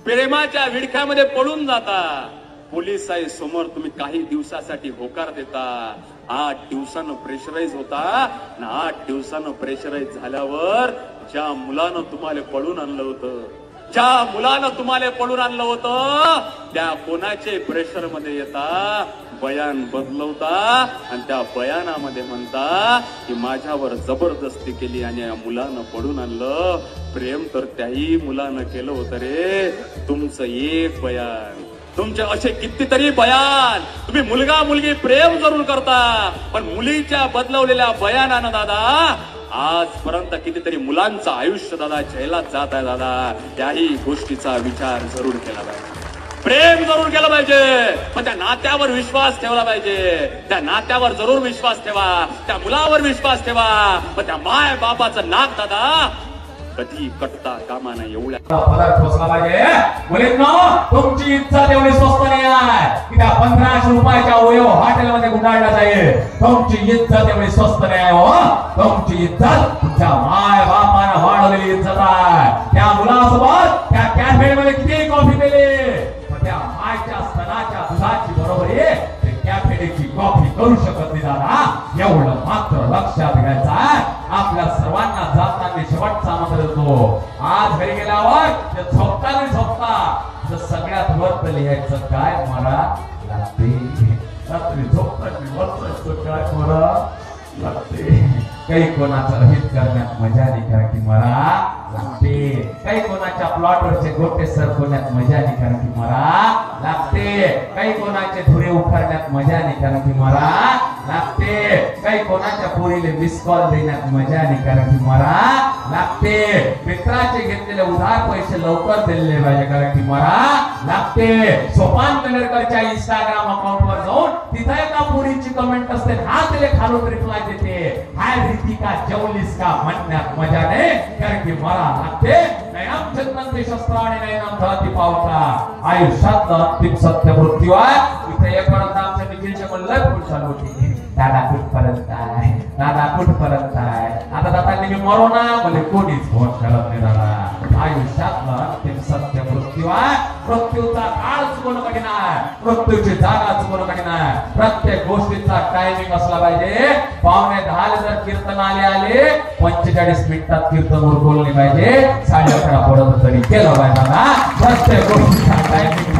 प्रेमाच्या विडख्यामध्ये पडून जाता, पोलिसाई समोर तुम्ही काही दिवसासाठी होकार देता, 8 दिवसानं प्रेशराईज होता, 8 दिवसानं प्रेशराईज झाल्यावर ज्या मुलानं तुम्हाला पळून आणलं होतं, ज्या मुलानं तुम्हाला पळून आणलं होतं, त्या कोणाचे प्रेशर मध्ये येता बयान बदलवता आणि त्या बयानामध्ये म्हणता की माझ्यावर जबरदस्ती केली आणि या मुलानं पळून आणलं. प्रेम तर त्याही मुलानं केलं होतं रे. तुमचं एक बयान, तुमचे असे कितीतरी बयान, तुम्ही मुलगा मुलगी प्रेम जरूर करता, पण मुलीच्या बदलवलेल्या बयानानं दादा आजपर्यंत कितीतरी मुलांचं आयुष्य दादा झेलात जात आहे. दादा त्याही गोष्टीचा विचार जरूर केला पाहिजे, प्रेम जरूर केलं पाहिजे, पण त्या नात्यावर विश्वास ठेवला पाहिजे. त्या नात्यावर जरूर विश्वास ठेवा, त्या मुलावर विश्वास ठेवा, पण त्या माय बापाचं नाक दादा कधी कटता कामा नाही. एवढ्या फलक ठोसला पाहिजे. मुलींनो, तुमची इज्जत एवढी स्वस्त नाही आहे की त्या 1500 रुपयाच्या ओयो हॉटेलमध्ये गुंडाळला जाईल. तुमची इज्जत एवढी स्वस्त नाही आहे हो. तुमची इज्जत तुमच्या माय बापानं वाढवलेली इज्जत आहे. त्या मुलासोबत त्या कॅफेमध्ये किती कॉफी पिली, त्या मायच्या स्तनाच्या दुधाची बरोबरी ते कॅफेची कॉफी करू शकत नाही दादा. एवढं मात्र लक्षात घ्यायचं आहे. आपल्या सर्वांना जाताना शेवटचा मंत्र देतो, आज घरी गेल्यावर ते झोपता नाही झोपता सगळ्यात वरत लिहायचं काय मला लागते. रात्री झोपताना वरत काय मला लागते. काही कोणाचं हित करण्यात मजा नाही कारण की मला लागते. काही कोणाच्या प्लॉटवरचे गोटे सरकवण्यात मजा नाही कारण की मला लागते. काही कोणाचे धुरे उखाडण्यात मजा नाही कारण की मला लागते. काही कोणाच्या पोरीले मिस कॉल देण्यात मजा नाही कारण की मला लागते. मित्राचे घेतलेले उधार पैसे लवकर दिले पाहिजे कारण की मला लागते. सोपान कनेरकरच्या इंस्टाग्राम अकाउंटवर जाऊन तिथे एका पोरीची कमेंट असते, हा तिला खालून रिप्लाय देते, हाय रितिका जेवलीस का म्हणण्यात मजा नाही कारण की मला लागते. नैनाम छत्रंती शस्त्र आणि नैनाम धरती पावता. आयुष्यात अंतिम सत्य मृत्यू आहे. इथे येपर्यंत आमच्या निखिलचे म्हणलं पुढच्या गोष्टी दादा कुठपर्यंत आहे, दादा कुठपर्यंत आहे. आता दादांनी मी मरो ना मला कोणीच फोन करत नाही दादा. आयुष्यात अंतिम सत्य मृत्यू आहे. मृत्यूचा काळ चुकवणं कठीण आहे, मृत्यूची जागा चुकवणं कठीण आहे. प्रत्येक गोष्टीचा टायमिंग असला पाहिजे. 9:45 जर कीर्तन आले 45 मिनिटात कीर्तन उरकवलं पाहिजे. 11:30 पडत तरी केलं पाहिजे दादा. प्रत्येक गोष्टीचा टायमिंग